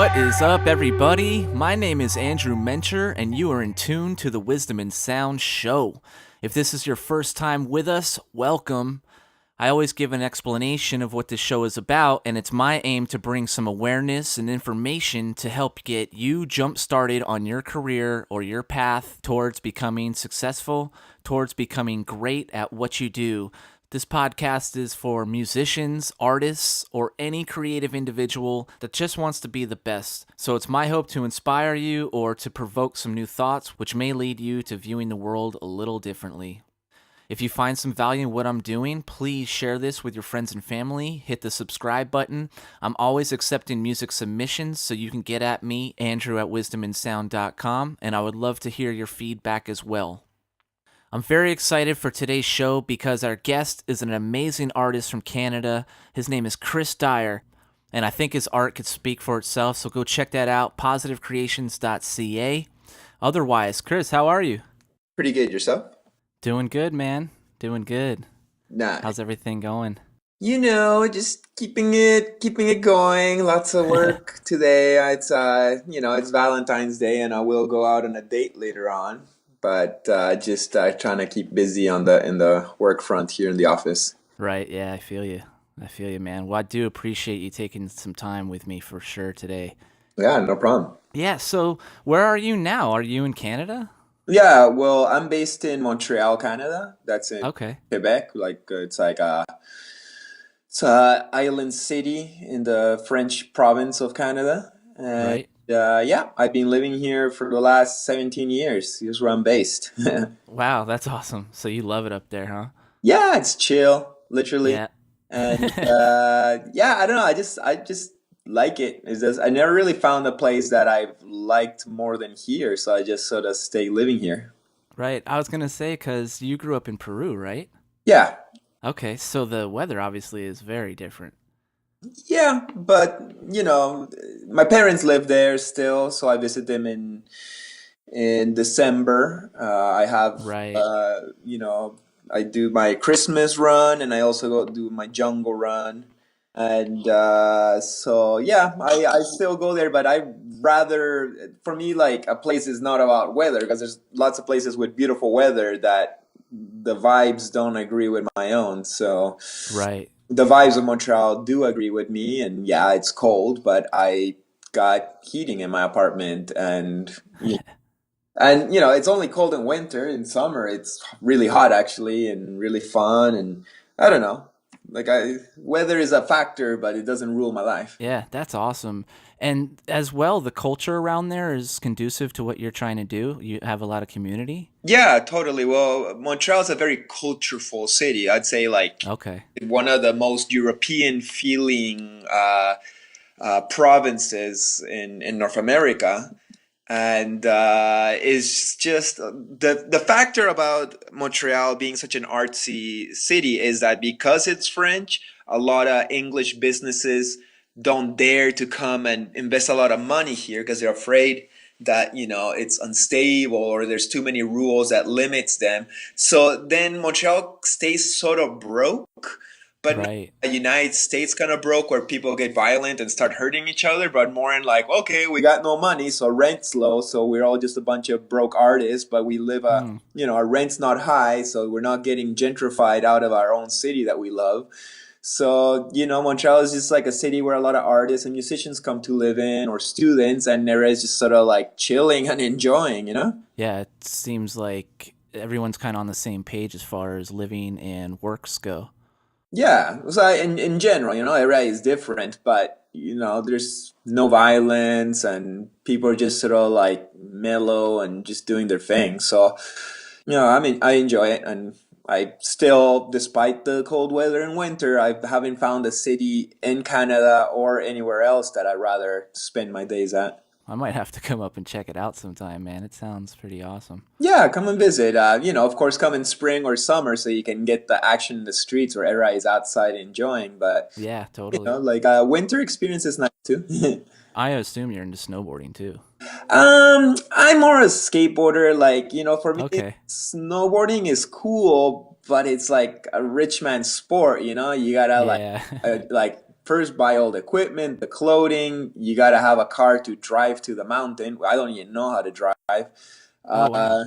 What is up, everybody? My name is Andrew Mencher, and you are in tune to the Wisdom and Sound Show. If this is your first time with us, welcome. I always give an explanation of what this show is about, and it's my aim to bring some awareness and information to help get you jump-started on your career or your path towards becoming successful, towards becoming great at what you do. This podcast is for musicians, artists, or any creative individual that just wants to be the best. So it's my hope to inspire you or to provoke some new thoughts, which may lead you to viewing the world a little differently. If you find some value in what I'm doing, please share this with your friends and family. Hit the subscribe button. I'm always accepting music submissions, so you can get at me, Andrew at wisdomandsound.com, and I would love to hear your feedback as well. I'm very excited for today's show because our guest is an amazing artist from Canada. His name is Dyer, and I think his art could speak for itself, so go check that out, positivecreations.ca. Otherwise, Chris, how are you? Pretty good. Yourself? Doing good, man. Doing good. Nah. How's everything going? Just keeping it going. Lots of work today. It's Valentine's Day, and I will go out on a date later on. But just trying to keep busy in the work front here in the office. Right. Yeah, I feel you, man. Well, I do appreciate you taking some time with me for sure today. Yeah, no problem. Yeah. So, where are you now? Are you in Canada? Yeah. Well, I'm based in Montreal, Canada. That's in Quebec. It's a island city in the French province of Canada. And right. I've been living here for the last 17 years. Here's where I'm based. Wow, that's awesome. So you love it up there, huh? Yeah, it's chill, literally. Yeah. And I don't know. I just like it. It's just, I never really found a place that I've liked more than here, so I just sort of stay living here. Right. I was gonna say because you grew up in Peru, right? Yeah. Okay, so the weather obviously is very different. Yeah, but my parents live there still, so I visit them in December. I have Right. I do my Christmas run, and I also go do my jungle run, and I still go there. But for me, like, a place is not about weather, because there's lots of places with beautiful weather that the vibes don't agree with my own. So Right. the vibes of Montreal do agree with me, and yeah, it's cold, but I got heating in my apartment, and it's only cold in winter. In summer, it's really hot actually, and really fun. And I don't know, weather is a factor, but it doesn't rule my life. Yeah, that's awesome. And as well, the culture around there is conducive to what you're trying to do. You have a lot of community. Yeah, totally. Well, Montreal is a very cultureful city. I'd say Okay. one of the most European feeling provinces in North America. And is just the factor about Montreal being such an artsy city is that because it's French, a lot of English businesses don't dare to come and invest a lot of money here because they're afraid that it's unstable or there's too many rules that limits them. So then Montreal stays sort of broke, but Right. the United States kind of broke, where people get violent and start hurting each other, but more in like, okay, we got no money, so rent's low, so we're all just a bunch of broke artists, but we live our rent's not high, so we're not getting gentrified out of our own city that we love. So, Montreal is just like a city where a lot of artists and musicians come to live in, or students, and they're just sort of like chilling and enjoying, Yeah, it seems like everyone's kind of on the same page as far as living and works go. Yeah, so in general, LA is different, but there's no violence, and people are just sort of like mellow and just doing their thing. So, I enjoy it, and I still, despite the cold weather in winter, I haven't found a city in Canada or anywhere else that I'd rather spend my days at. I might have to come up and check it out sometime, man. It sounds pretty awesome. Yeah, come and visit. Of course, come in spring or summer so you can get the action in the streets where everybody is outside enjoying. But yeah, totally. Winter experience is nice too. I assume you're into snowboarding too. I'm more a skateboarder. For me, Okay. snowboarding is cool, but it's like a rich man sport. You gotta Yeah. first buy all the equipment, the clothing. You got to have a car to drive to the mountain. I don't even know how to drive. Oh wow. Uh,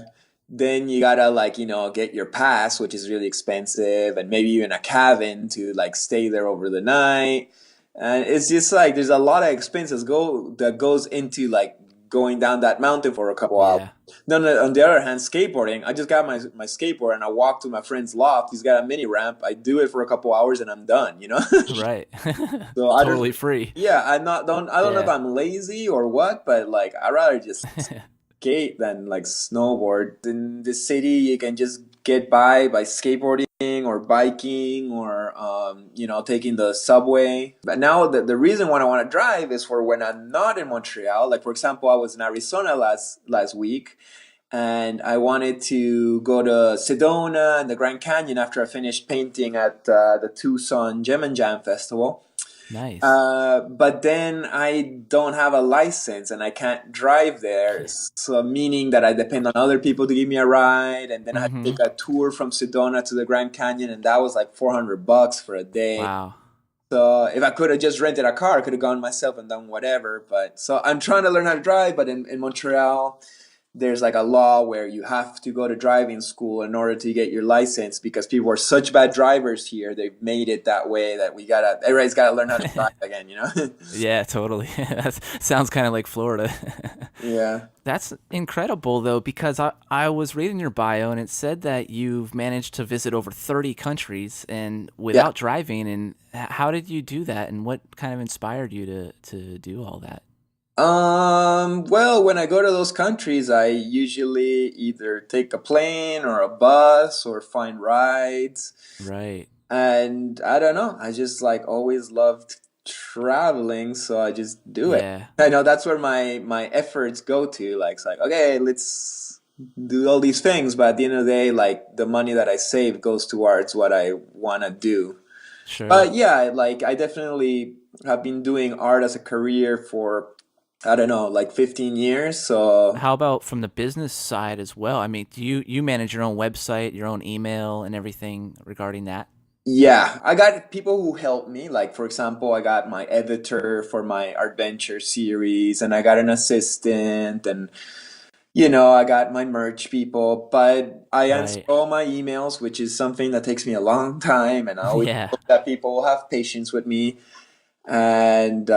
then you gotta like get your pass, which is really expensive, and maybe even a cabin to like stay there over the night. And it's just like there's a lot of expenses go that goes into like going down that mountain for a couple hours. Yeah. Then on the other hand, skateboarding, I just got my skateboard and I walk to my friend's loft. He's got a mini ramp. I do it for a couple hours and I'm done, you know? Right. So I don't, Totally free. yeah, I don't know if Yeah. I'm lazy or what, but like I rather just skate than like snowboard. In the city, you can just get by skateboarding or biking or taking the subway. But now the reason why I want to drive is for when I'm not in Montreal. Like for example, I was in Arizona last week, and I wanted to go to Sedona and the Grand Canyon after I finished painting at the Tucson Gem and Jam Festival. Nice. But then I don't have a license and I can't drive there. So meaning that I depend on other people to give me a ride, and then I had to Mm-hmm. take a tour from Sedona to the Grand Canyon, and that was like $400 for a day. Wow. So if I could have just rented a car, I could have gone myself and done whatever. But so I'm trying to learn how to drive, but in Montreal, there's like a law where you have to go to driving school in order to get your license because people are such bad drivers here. They've made it that way that everybody's gotta learn how to drive again, you know? Yeah, totally. That sounds kind of like Florida. Yeah. That's incredible, though, because I was reading your bio and it said that you've managed to visit over 30 countries and Yeah. without driving. And how did you do that? And what kind of inspired you to do all that? Well, when I go to those countries, I usually either take a plane or a bus or find rides. Right. And I don't know, I just like always loved traveling, so I just do it. Yeah. I know that's where my efforts go to. Like it's like, okay, let's do all these things, but at the end of the day, like the money that I save goes towards what I want to do. Sure. But yeah, like I definitely have been doing art as a career for I don't know, like 15 years. So How about from the business side as well? I mean, do you manage your own website, your own email, and everything regarding that? yeah, I got people who help me. Like, for example, I got my editor for my adventure series, and I got an assistant, and I got my merch people. But I answer Right. all my emails, which is something that takes me a long time, and I always Yeah. hope that people will have patience with me. And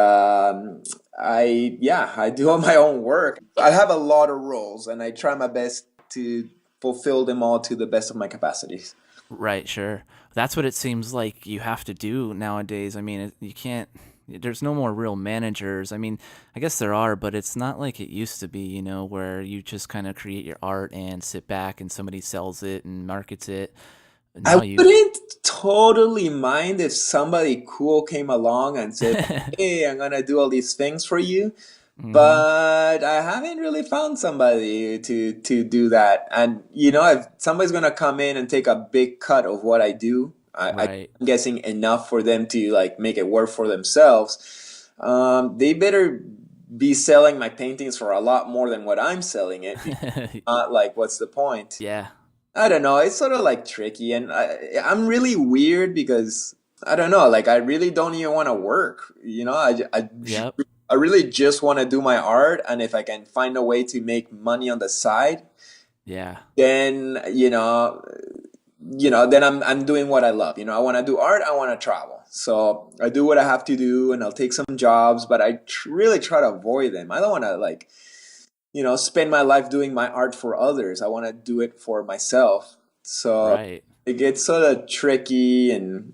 I do all my own work. I have a lot of roles, and I try my best to fulfill them all to the best of my capacities. Right, sure. That's what it seems like you have to do nowadays. I mean, you can't, there's no more real managers. I mean, I guess there are, but it's not like it used to be, where you just kind of create your art and sit back and somebody sells it and markets it. I Now you, wouldn't totally mind if somebody cool came along and said, "Hey, I'm gonna do all these things for you," hmm, but I haven't really found somebody to do that. And if somebody's gonna come in and take a big cut of what I do, right. I'm guessing enough for them to like make it work for themselves. They better be selling my paintings for a lot more than what I'm selling it. Because not like, what's the point? Yeah. I don't know. It's sort of like tricky, and I'm really weird because I don't know. Like I really don't even want to work. Yep. I really just want to do my art, and if I can find a way to make money on the side, Yeah. then then I'm doing what I love. I want to do art. I want to travel. So I do what I have to do, and I'll take some jobs, but I really try to avoid them. I don't want to like spend my life doing my art for others. I want to do it for myself. So Right. it gets sort of tricky, and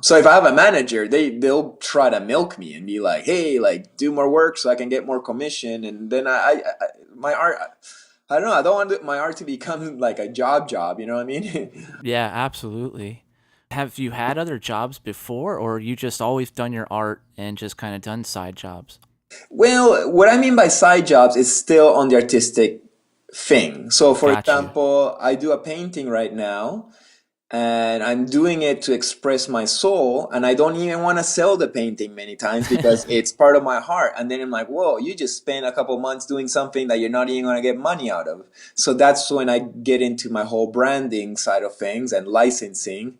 so if I have a manager, they'll try to milk me and be like, "Hey, like do more work so I can get more commission." And then my art, I don't know. I don't want my art to become like a job. You know what I mean? Yeah, absolutely. Have you had other jobs before, or you just always done your art and just kind of done side jobs? Well, what I mean by side jobs is still on the artistic thing. So, for Got you. example, I do a painting right now, and I'm doing it to express my soul, and I don't even want to sell the painting many times because it's part of my heart. And then I'm like, whoa, you just spent a couple months doing something that you're not even going to get money out of. So that's when I get into my whole branding side of things and licensing.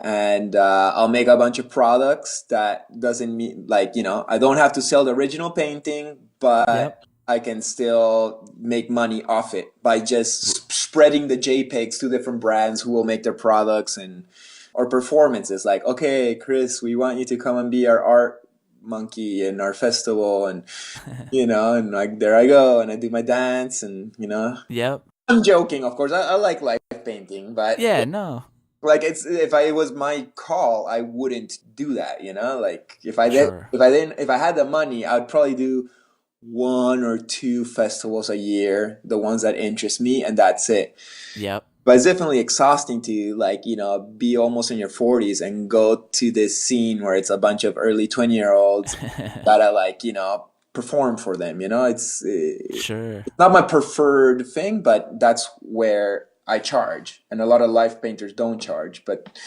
and I'll make a bunch of products that doesn't mean like, I don't have to sell the original painting, Yep. but I can still make money off it by just spreading the JPEGs to different brands who will make their products and or performances. Like, okay, Chris, we want you to come and be our art monkey in our festival, and and like there I go, and I do my dance, and Yep. I'm joking, of course. I like live painting, but Yeah, no. like it's if it was my call, I wouldn't do that. Like Sure. if I had the money, I'd probably do one or two festivals a year, the ones that interest me, and that's it. Yep. But it's definitely exhausting to like be almost in your 40s and go to this scene where it's a bunch of early 20-year-olds that I like perform for them. It's Sure. not my preferred thing, but that's where I charge. And a lot of live painters don't charge, but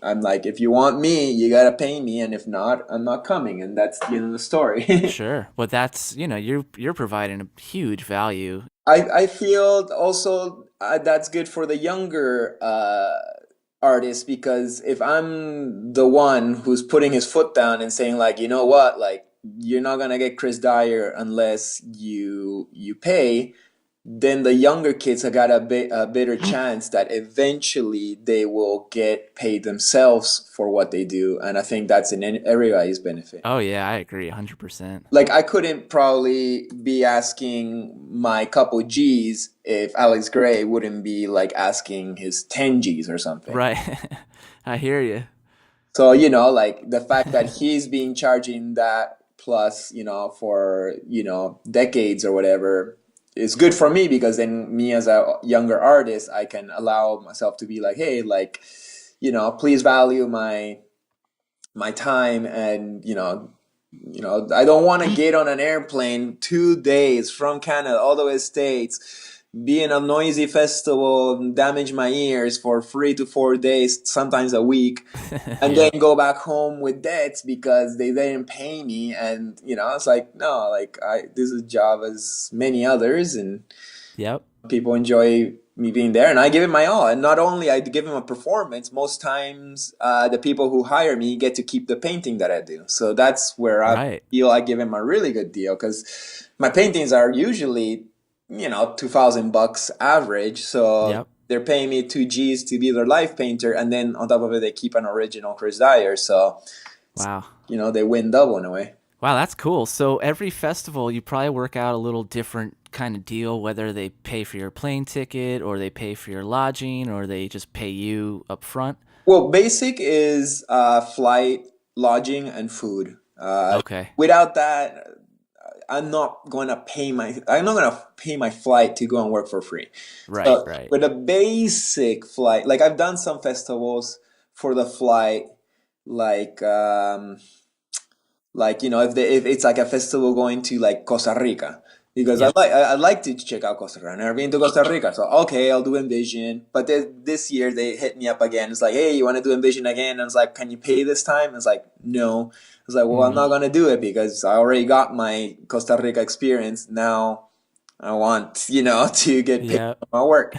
I'm like, if you want me, you gotta pay me, and if not, I'm not coming, and that's the end of the story. Sure. But that's, you're providing a huge value. I feel also that's good for the younger artists, because if I'm the one who's putting his foot down and saying like, you know what, like you're not gonna get Chris Dyer unless you pay, then the younger kids have got a better chance that eventually they will get paid themselves for what they do, and I think that's in everybody's benefit. Oh yeah, I agree 100%. Like I couldn't probably be asking my couple G's if Alex Gray wouldn't be like asking his 10 G's or something. Right. I hear you. So, like the fact that he's being charging that plus, for, decades or whatever is good for me, because then me as a younger artist, I can allow myself to be like, hey, like, please value my time, and I don't want to get on an airplane 2 days from Canada all the way to States, be in a noisy festival, damage my ears for 3 to 4 days, sometimes a week, and then Yep. go back home with debts because they didn't pay me. And it's like, no, like this is a job as many others, and Yep. people enjoy me being there, and I give it my all. And not only I give him a performance, most times the people who hire me get to keep the painting that I do. So that's where I Right. feel I give him a really good deal, because my paintings are usually 2,000 bucks average. So Yep. they're paying me 2 G's to be their live painter, and then on top of it they keep an original Chris Dyer. So Wow. they win double in a way. Wow, that's cool. So every festival, you probably work out a little different kind of deal, whether they pay for your plane ticket or they pay for your lodging or they just pay you up front. Well, basic is flight, lodging, and food. Okay. Without that, I'm not gonna pay my flight to go and work for free. Right, So right. with a basic flight, like I've done some festivals for the flight, like if it's like a festival going to like Costa Rica, because Yep. I like to check out Costa Rica. I've never been to Costa Rica, so okay, I'll do Envision. But this year they hit me up again. It's like, hey, you want to do Envision again? And I was like, can you pay this time? And it's like, no. I was like, well, I'm Hmm. not gonna do it because I already got my Costa Rica experience. Now I want to get paid Yep. for my work.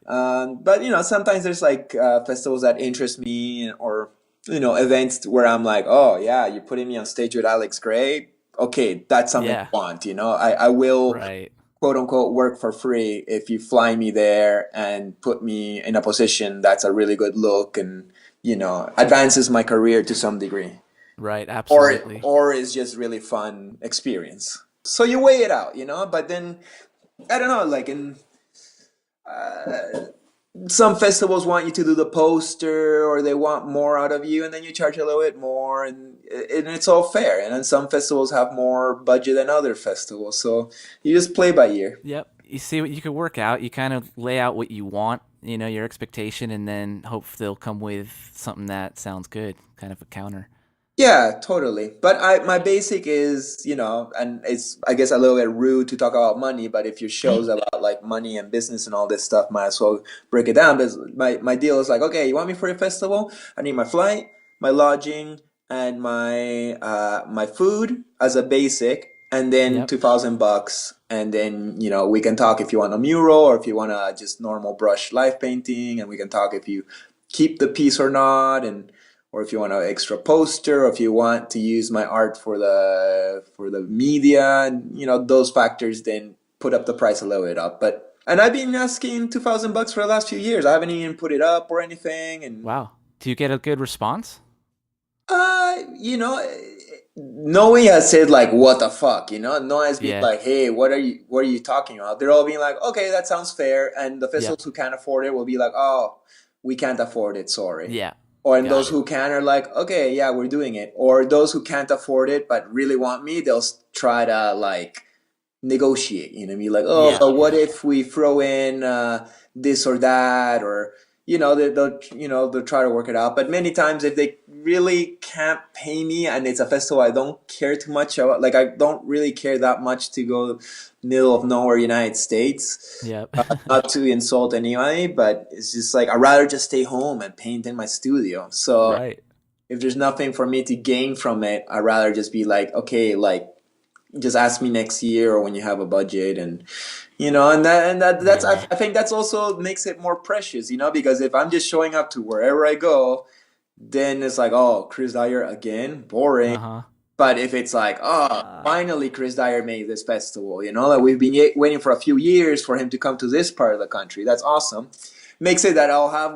But sometimes there's like festivals that interest me, or events where I'm like, oh yeah, you're putting me on stage with Alex Gray. Okay, that's something I Yeah. want. I will Right. quote unquote work for free if you fly me there and put me in a position that's a really good look, and advances my career to some degree, Right. or Absolutely. or is just really fun experience. So you weigh it out, but then I don't know, like in some festivals want you to do the poster, or they want more out of you, and then you charge a little bit more, and it's all fair. And then some festivals have more budget than other festivals, so you just play by ear. Yep. You see what you could work out. You kind of lay out what you want, your expectation, and then hope they'll come with something that sounds good, kind of a counter. Yeah, totally. But my basic is, and it's I guess a little bit rude to talk about money, but if your show's about like money and business and all this stuff, might as well break it down. Because my deal is like, okay, you want me for your festival? I need my flight, my lodging, and my food as a basic, and then Yep. 2,000 bucks. And then, we can talk if you want a mural, or if you want a just normal brush live painting, and we can talk if you keep the piece or not, and or if you want an extra poster, or if you want to use my art for the media, and those factors then put up the price a little bit up. But and I've been asking $2,000 for the last few years. I haven't even put it up or anything, and Wow. Do you get a good response? you know, no one has said like what the fuck, no one has been Yeah. like, hey, what are you talking about? They're all being like, okay, that sounds fair, and the Yep. festivals who can't afford it will be like, oh, we can't afford it, sorry. Yeah. Or and Got those it. who can are like, okay, yeah, we're doing it. Or those who can't afford it but really want me, they'll try to like negotiate, be like, oh, Yeah. but what Yeah. if we throw in this or that, or they'll try to work it out. But many times, if they really can't pay me and it's a festival I don't care too much about, like I don't really care that much to go middle of nowhere United States, Yep. not to insult anybody, but it's just like I'd rather just stay home and paint in my studio. So Right. if there's nothing for me to gain from it, I'd rather just be like, okay, like just ask me next year or when you have a budget. And that's Yeah. I think that's also makes it more precious, because if I'm just showing up to wherever I go, then it's like, oh, Chris Dyer again, boring. Uh-huh. But if it's like, oh, finally Chris Dyer made this festival, like we've been waiting for a few years for him to come to this part of the country, that's awesome. Makes it that I'll have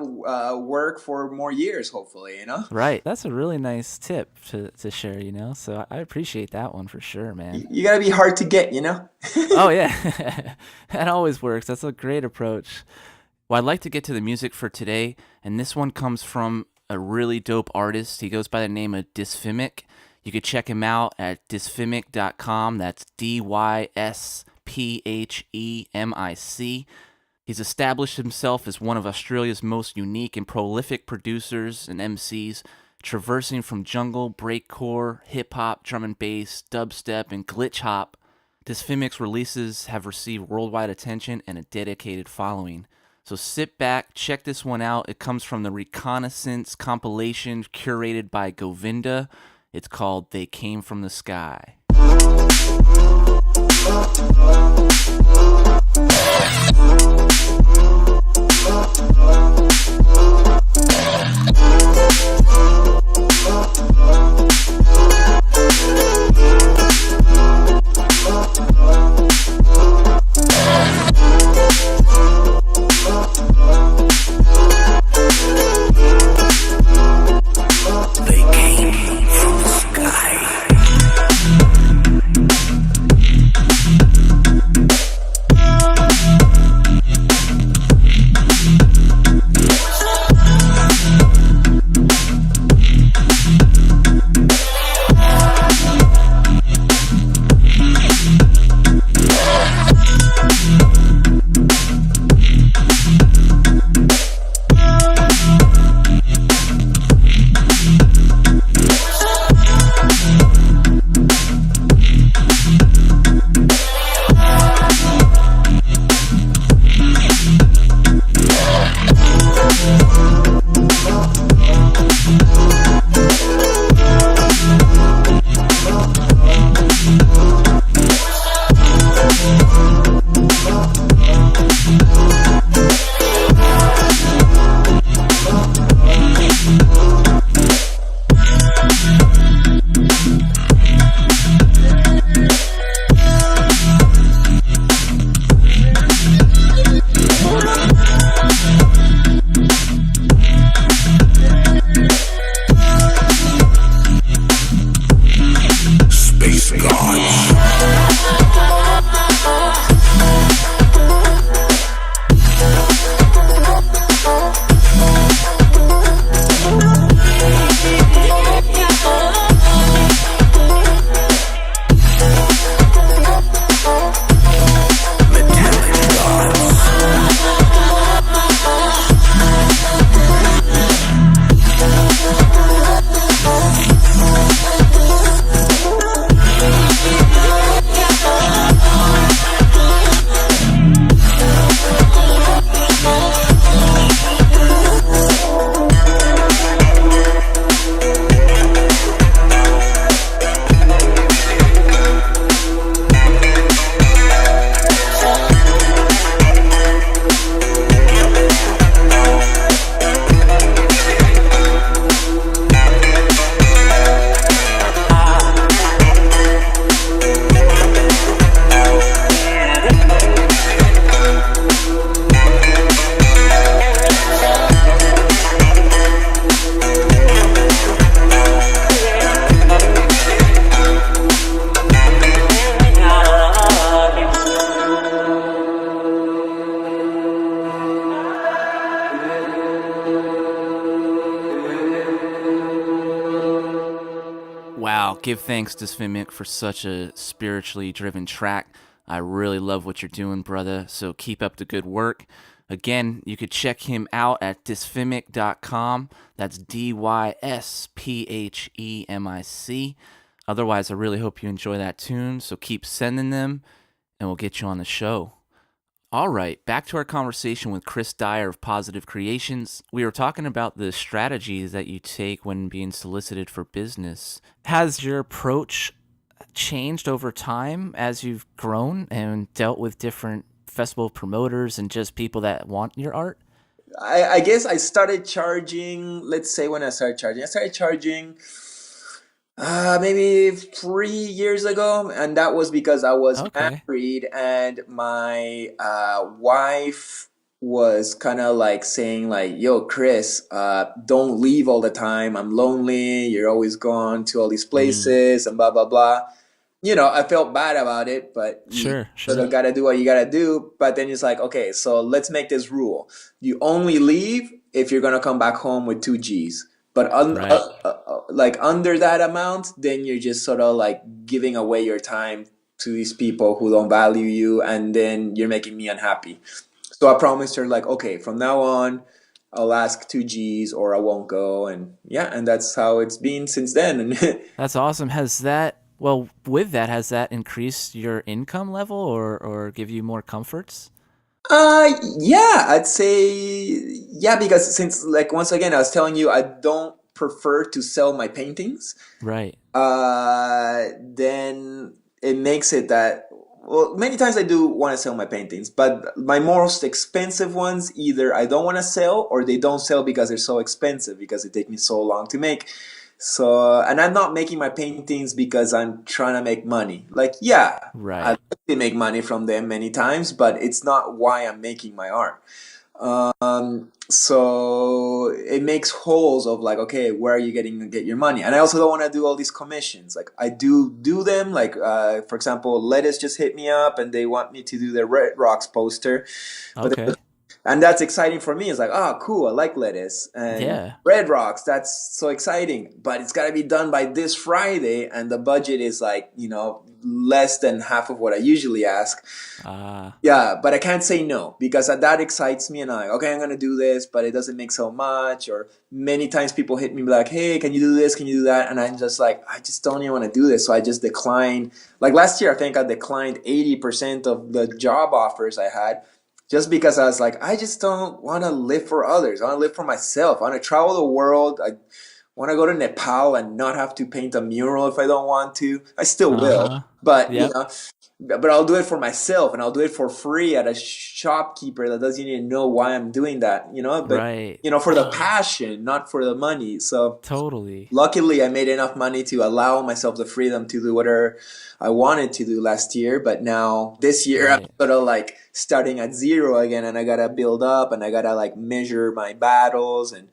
work for more years, hopefully, Right. That's a really nice tip to share, So I appreciate that one for sure, man. You gotta be hard to get, Oh, yeah. That always works. That's a great approach. Well, I'd like to get to the music for today, and this one comes from a really dope artist. He goes by the name of Dysphemic. You could check him out at dysphemic.com. That's DYSPHEMIC. He's established himself as one of Australia's most unique and prolific producers and MCs, traversing from jungle, breakcore, hip-hop, drum and bass, dubstep, and glitch hop. Dysphemic's releases have received worldwide attention and a dedicated following. So sit back, check this one out. It comes from the Reconnaissance compilation curated by Govinda. It's called They Came From the Sky. Wow, give thanks to Dysphemic for such a spiritually driven track. I really love what you're doing, brother, so keep up the good work. Again, you could check him out at dysphemic.com. That's Dysphemic. Otherwise, I really hope you enjoy that tune, so keep sending them, and we'll get you on the show. All right, back to our conversation with Chris Dyer of Positive Creations. We were talking about the strategies that you take when being solicited for business. Has your approach changed over time as you've grown and dealt with different festival promoters and just people that want your art? I guess I started charging, let's say when I started charging maybe 3 years ago, and that was because I was Okay. married and my wife was kind of like saying like, "Yo, Chris, don't leave all the time. I'm lonely. You're always gone to all these Mm, places and blah blah blah." I felt bad about it, but you sure, sort sure. of gotta do what you gotta do. But then it's like, okay, so let's make this rule: you only leave if you're gonna come back home with two G's. But Right. like under that amount, then you're just sort of like giving away your time to these people who don't value you, and then you're making me unhappy. So I promised her like, okay, from now on, I'll ask two G's or I won't go, and yeah, and that's how it's been since then. That's awesome. Has that increased your income level or give you more comforts? Yeah, I'd say yeah, because since like once again, I was telling you I don't prefer to sell my paintings. Right. Then it makes it that well, many times I do want to sell my paintings, but my most expensive ones either I don't want to sell or they don't sell because they're so expensive because it takes me so long to make. So, and I'm not making my paintings because I'm trying to make money. Like, yeah, I Right. like to make money from them many times, but it's not why I'm making my art. So it makes holes of like, okay, where are you getting to get your money? And I also don't want to do all these commissions. Like I do them. Like for example, Lettuce just hit me up and they want me to do their Red Rocks poster, but Okay. and that's exciting for me. It's like, oh, cool, I like Lettuce and Yeah. Red Rocks. That's so exciting, but it's got to be done by this Friday, and the budget is like less than half of what I usually ask. Ah, Yeah, but I can't say no because that excites me, and I'm like, okay, I'm gonna do this, but it doesn't make so much. Or many times people hit me like, hey, can you do this? Can you do that? And I'm just like, I just don't even want to do this, so I just decline. Like last year, I think I declined 80% of the job offers I had, just because I was like, I just don't want to live for others. I want to live for myself. I want to travel the world. I want to go to Nepal and not have to paint a mural if I don't want to. I still will, uh-huh. but Yep. but I'll do it for myself and I'll do it for free at a shopkeeper that doesn't even know why I'm doing that, but Right. for the passion, not for the money. So Totally. luckily I made enough money to allow myself the freedom to do whatever I wanted to do last year, but now this year I'm Right. sort of like starting at zero again and I gotta build up and I gotta like measure my battles, and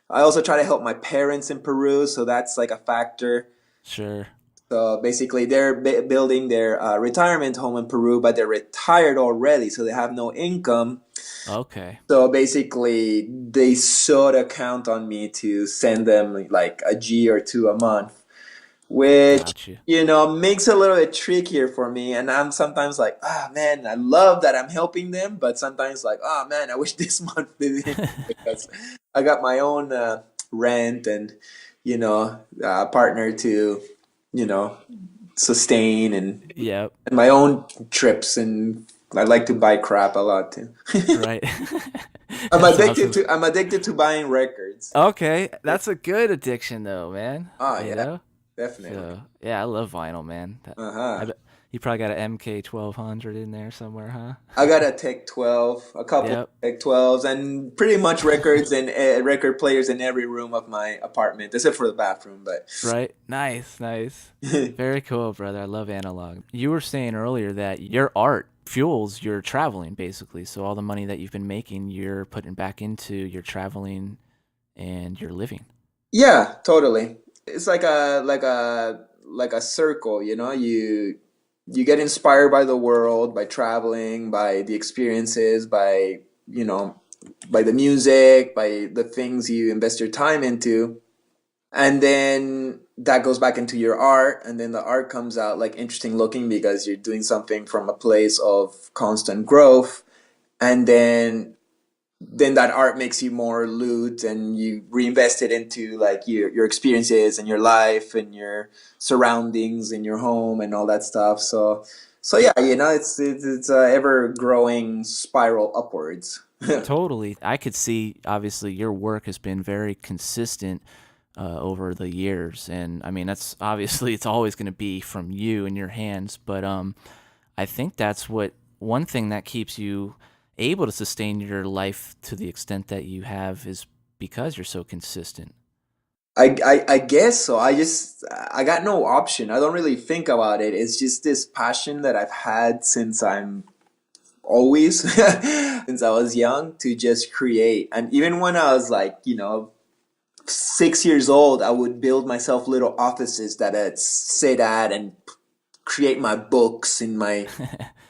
I also try to help my parents in Peru, so that's like a factor. Sure. So basically, they're building their retirement home in Peru, but they're retired already, so they have no income. Okay. So basically, they sort of count on me to send them like a G or two a month, which Got you. makes it a little bit trickier for me. And I'm sometimes like, ah, man, I love that I'm helping them, but sometimes like, ah, man, I wish this month didn't because I got my own rent and partner to you know sustain Yep. and my own trips, and I like to buy crap a lot too. Right. That's awesome. I'm addicted to buying records. Okay, Yeah. that's a good addiction though, man. Oh You yeah, know? definitely. So, yeah, I love vinyl, man. I Uh-huh. bet you probably got a MK 1200 in there somewhere, I huh? got a Tech 12, a couple Yep. Tech 12s, and pretty much records and record players in every room of my apartment, except for the bathroom. But Right. Nice, nice. Very cool, brother. I love analog. You were saying earlier that your art fuels your traveling, basically. So all the money that you've been making, you're putting back into your traveling and your living. yeah, totally. It's like a circle, you get inspired by the world, by traveling, by the experiences, by by the music, by the things you invest your time into. And then that goes back into your art, and then the art comes out like interesting looking because you're doing something from a place of constant growth. And then that art makes you more loot, and you reinvest it into like your experiences and your life and your surroundings in your home and all that stuff. So yeah, it's a ever growing spiral upwards. Totally. I could see, obviously, your work has been very consistent over the years. And I mean, that's obviously, it's always going to be from you and your hands. But I think that's what one thing that keeps you able to sustain your life to the extent that you have is because you're so consistent. I guess so. I got no option. I don't really think about it. It's just this passion that I've had since I'm always since I was young to just create. And even when I was like, 6 years old, I would build myself little offices that I'd sit at and create my books and my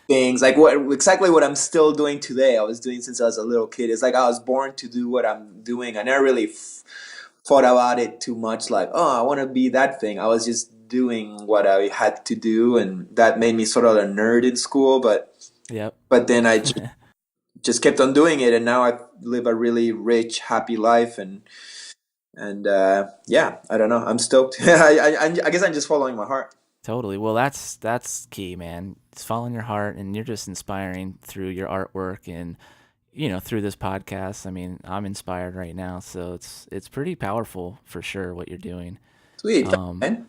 things. Like what I'm still doing today. I was doing since I was a little kid. It's like I was born to do what I'm doing. I never really thought about it too much. Like, oh, I want to be that thing. I was just doing what I had to do, and that made me sort of a nerd in school. Yep. But then I just kept on doing it, and now I live a really rich, happy life, and yeah, I don't know. I'm stoked. I guess I'm just following my heart. Totally. Well, that's key, man. It's following your heart, and you're just inspiring through your artwork and through this podcast. I mean, I'm inspired right now, so it's pretty powerful for sure what you're doing. Sweet, thanks, Um, man.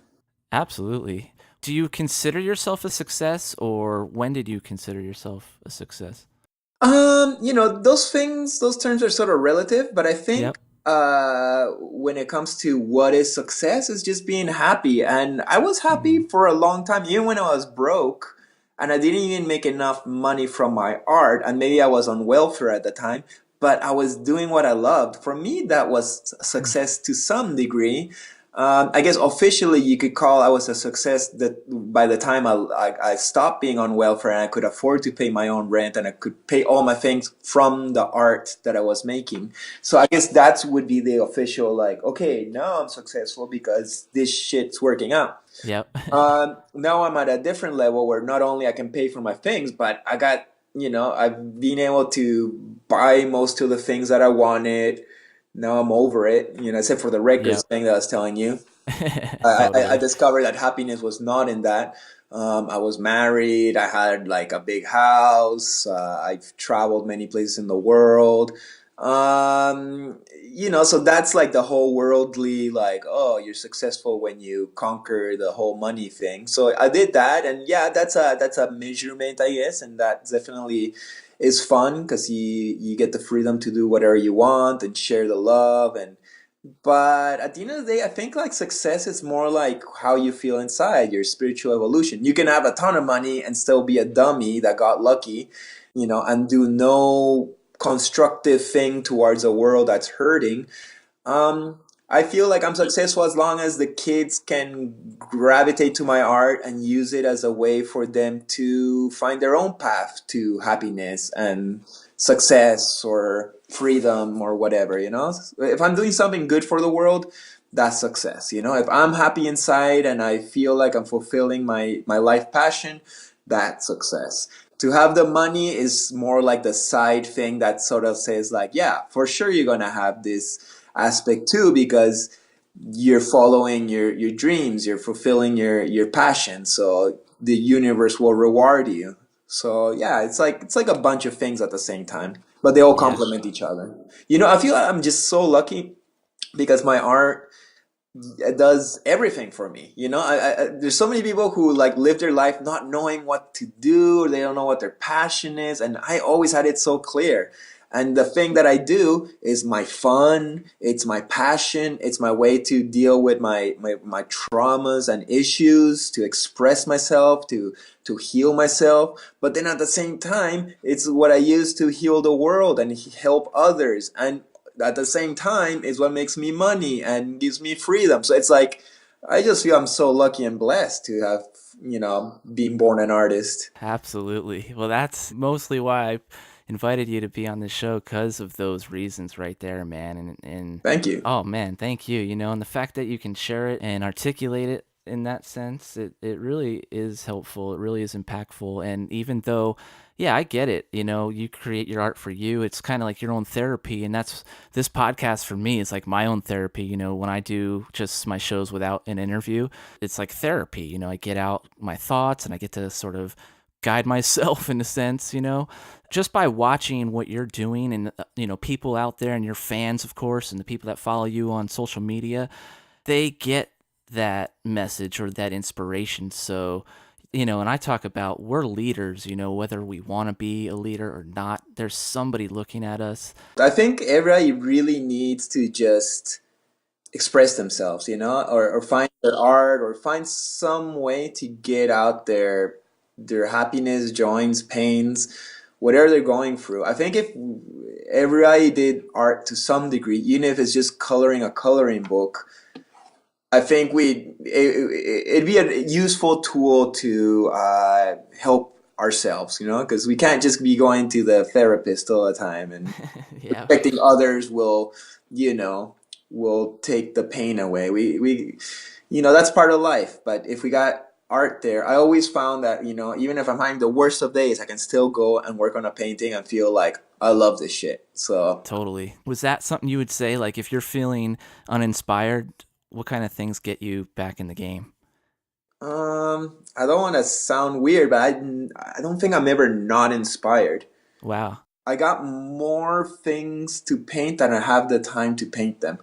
Absolutely. Do you consider yourself a success, or when did you consider yourself a success? Those things, those terms are sort of relative, but I think Yep. when it comes to what is success, is just being happy. And I was happy Hmm. for a long time, even when I was broke, and I didn't even make enough money from my art, and maybe I was on welfare at the time, but I was doing what I loved. For me, that was success to some degree. I guess officially you could call I was a success that by the time I stopped being on welfare and I could afford to pay my own rent and I could pay all my things from the art that I was making. So I guess that would be the official like, okay, now I'm successful because this shit's working out. Yep. Now I'm at a different level where not only I can pay for my things, but I've been able to buy most of the things that I wanted. Now I'm over it, except for the records Yep. thing that I was telling you. I Totally. discovered that happiness was not in that. I was married. I had like a big house. I've traveled many places in the world. So that's like the whole worldly, like, oh, you're successful when you conquer the whole money thing. So I did that, and yeah, that's a measurement, I guess, and that definitely is fun because you get the freedom to do whatever you want and share the love. And but at the end of the day, I think like success is more like how you feel inside, your spiritual evolution. You can have a ton of money and still be a dummy that got lucky, and do no constructive thing towards a world that's hurting. I feel like I'm successful as long as the kids can gravitate to my art and use it as a way for them to find their own path to happiness and success or freedom or whatever. If I'm doing something good for the world, that's success. If I'm happy inside and I feel like I'm fulfilling my life passion, that's success. To have the money is more like the side thing that sort of says like, yeah, for sure you're gonna have this aspect too because you're following your dreams, you're fulfilling your passion, so the universe will reward you. So yeah, it's like a bunch of things at the same time, but they all Yeah. complement each other. I feel like I'm just so lucky because my art it does everything for me. There's so many people who like live their life not knowing what to do, or they don't know what their passion is, and I always had it so clear. And the thing that I do is my fun, it's my passion, it's my way to deal with my traumas and issues, to express myself, to heal myself. But then at the same time, it's what I use to heal the world and help others. And at the same time is what makes me money and gives me freedom. So it's like I just feel I'm so lucky and blessed to have, been born an artist. Absolutely. Well, that's mostly why invited you to be on the show because of those reasons right there, man. And Thank you. oh man, thank you. And the fact that you can share it and articulate it in that sense, it really is helpful. It really is impactful. And even though, yeah, I get it. You create your art for you. It's kind of like your own therapy. And that's this podcast for me is like my own therapy. When I do just my shows without an interview, it's like therapy. I get out my thoughts and I get to sort of guide myself in a sense, just by watching what you're doing and, people out there and your fans, of course, and the people that follow you on social media, they get that message or that inspiration. So, and I talk about we're leaders, whether we want to be a leader or not, there's somebody looking at us. I think everybody really needs to just express themselves, or find their art or find some way to get out their happiness, joys, pains, whatever they're going through. I think if everybody did art to some degree, even if it's just coloring a coloring book, I think it'd be a useful tool to help ourselves, because we can't just be going to the therapist all the time and Yeah, expecting others you know, will take the pain away. That's part of life. But if we got art there, I always found that, even if I'm having the worst of days, I can still go and work on a painting and feel like I love this shit. So totally. Was that something you would say, like if you're feeling uninspired, what kind of things get you back in the game? I don't want to sound weird, but I don't think I'm ever not inspired. Wow. I got more things to paint than I have the time to paint them.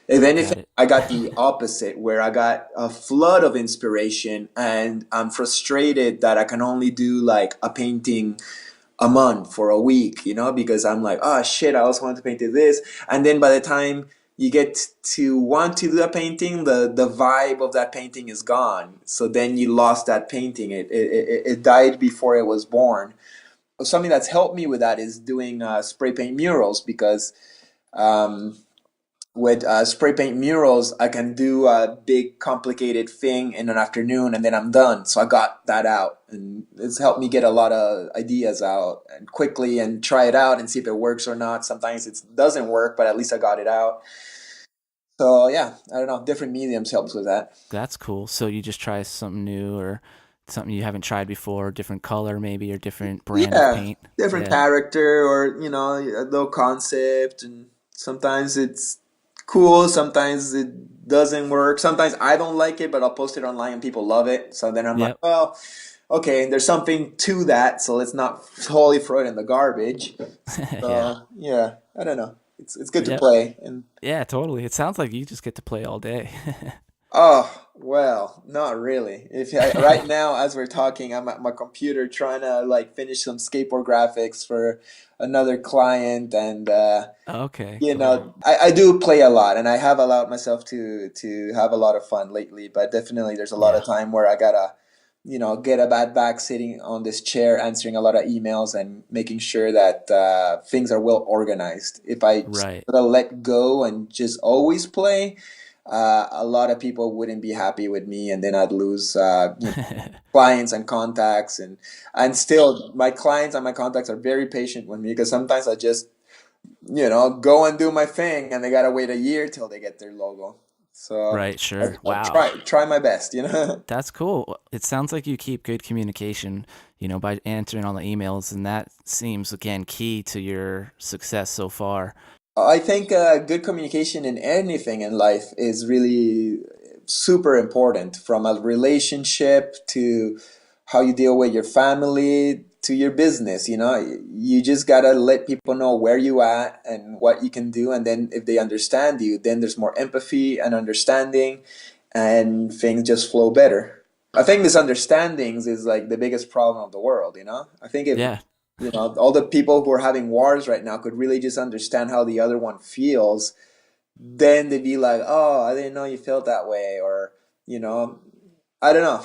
If anything, Got it. I got the opposite, where I got a flood of inspiration and I'm frustrated that I can only do like a painting a month for a week, because I'm like, oh shit, I also want to paint this. And then by the time you get to want to do a painting, the vibe of that painting is gone. So then you lost that painting. It died before it was born. Something that's helped me with that is doing spray paint murals, because um, with spray paint murals, I can do a big complicated thing in an afternoon and then I'm done. So I got that out, and it's helped me get a lot of ideas out and quickly and try it out and see if it works or not. Sometimes it doesn't work, but at least I got it out. So yeah, I don't know. Different mediums helps with that. That's cool. So you just try something new or something you haven't tried before, different color maybe or different brand of Yeah, paint. different Yeah. character, or a little concept, and sometimes it's cool, sometimes it doesn't work. Sometimes I don't like it, but I'll post it online and people love it. So then I'm like, Yep. well, okay, there's something to that, so let's not totally throw it in the garbage. Yeah. Yeah, I don't know. It's good to Yep. play. And Yeah, totally. It sounds like you just get to play all day. oh, well, not really. If right now, as we're talking, I'm at my computer trying to like finish some skateboard graphics for another client, and Okay, cool. I do play a lot, and I have allowed myself to have a lot of fun lately. But definitely, there's a lot of Yeah. time where I gotta, get a bad back sitting on this chair, answering a lot of emails and making sure that things are well organized. If I Right. sort of let go and just always play, a lot of people wouldn't be happy with me, and then I'd lose clients and contacts, and still my clients and my contacts are very patient with me, because sometimes I just go and do my thing, and they gotta wait a year till they get their logo. So Right, I, sure. I Wow. try my best. That's cool. It sounds like you keep good communication, by answering all the emails, and that seems again key to your success so far. I think good communication in anything in life is really super important, from a relationship to how you deal with your family to your business. You just gotta let people know where you at and what you can do, and then if they understand you, then there's more empathy and understanding, and things just flow better. I think misunderstandings is like the biggest problem of the world. I think if Yeah. all the people who are having wars right now could really just understand how the other one feels, then they'd be like, "Oh, I didn't know you felt that way," or you know, I don't know.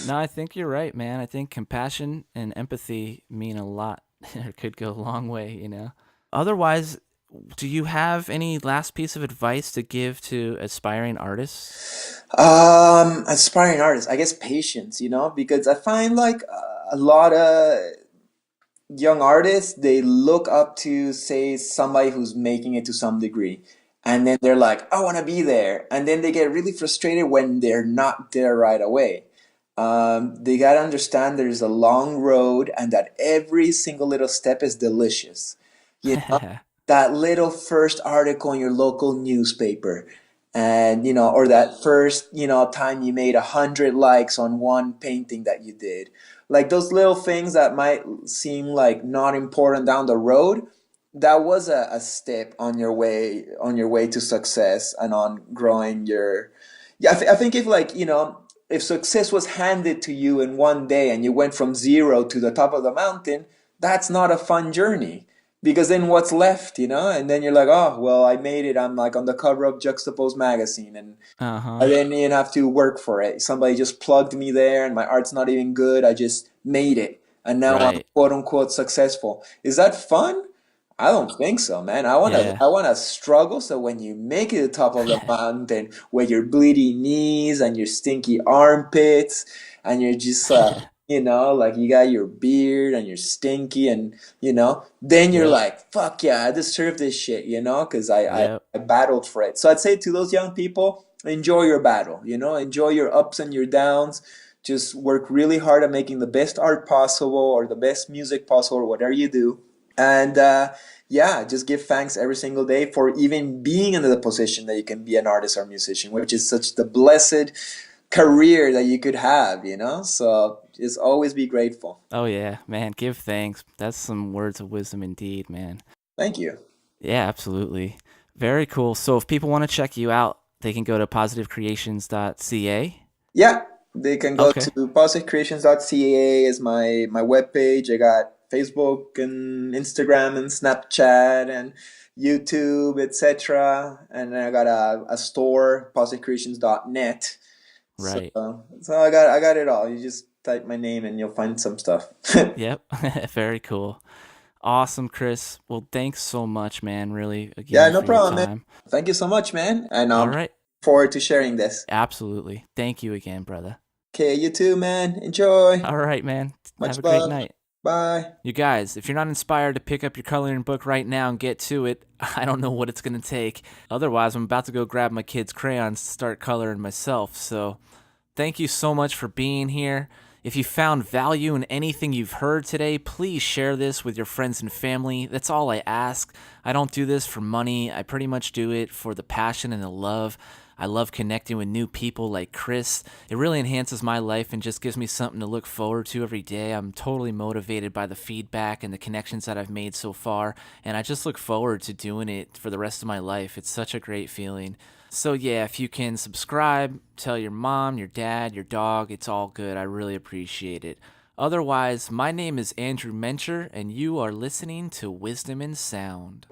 No, I think you're right, man. I think compassion and empathy mean a lot or could go a long way. Otherwise, do you have any last piece of advice to give to aspiring artists? Aspiring artists, I guess patience, because I find like a lot of young artists, they look up to, say, somebody who's making it to some degree. And then they're like, I want to be there. And then they get really frustrated when they're not there right away. They got to understand there's a long road and that every single little step is delicious. You know, that little first article in your local newspaper, and or that first time you made 100 likes on one painting that you did, like those little things that might seem like not important down the road, that was a step on your way to success and on growing your. Yeah, I think if, like, if success was handed to you in one day and you went from zero to the top of the mountain, that's not a fun journey, because then what's left, and then you're like, oh well, I made it, I'm like on the cover of Juxtapose magazine, and I Uh-huh. didn't even have to work for it. Somebody just plugged me there, and my art's not even good. I just made it, and now I'm Right. quote unquote successful. Is that fun? I don't think so, man. Yeah. I wanna struggle. So when you make it to the top of the mountain with your bleeding knees and your stinky armpits, and you're just like you got your beard and you're stinky, and then you're Yep. like, fuck yeah, I deserve this shit, because Yep. I battled for it. So I'd say to those young people, enjoy your battle, enjoy your ups and your downs. Just work really hard at making the best art possible or the best music possible or whatever you do. And yeah, just give thanks every single day for even being in the position that you can be an artist or musician, which is such the blessed career that you could have. So just always be grateful. Oh yeah, man, give thanks. That's some words of wisdom indeed, man. Thank you. Yeah, absolutely. Very cool. So if people want to check you out, they can go to positivecreations.ca. Yeah, they can go Okay. to positivecreations.ca is my webpage. I got Facebook and Instagram and Snapchat and YouTube, etc. And then I got a store, positivecreations.net. So Right. so I got it all. You just type my name and you'll find some stuff. Yep. Very cool. Awesome, Chris. Well, thanks so much, man, really, Yeah, again, no for your problem, man. time. Thank you so much, man. And All right. forward to sharing this. Absolutely. Thank you again, brother. Okay, you too, man. Enjoy. All right, man. Have Much a great love. night. Bye. You guys, if you're not inspired to pick up your coloring book right now and get to it, I don't know what it's going to take. Otherwise, I'm about to go grab my kids' crayons to start coloring myself. So, thank you so much for being here. If you found value in anything you've heard today, please share this with your friends and family. That's all I ask. I don't do this for money. I pretty much do it for the passion and the love. I love connecting with new people like Chris. It really enhances my life and just gives me something to look forward to every day. I'm totally motivated by the feedback and the connections that I've made so far, and I just look forward to doing it for the rest of my life. It's such a great feeling. So yeah, if you can subscribe, tell your mom, your dad, your dog, it's all good. I really appreciate it. Otherwise, my name is Andrew Mencher, and you are listening to Wisdom and Sound.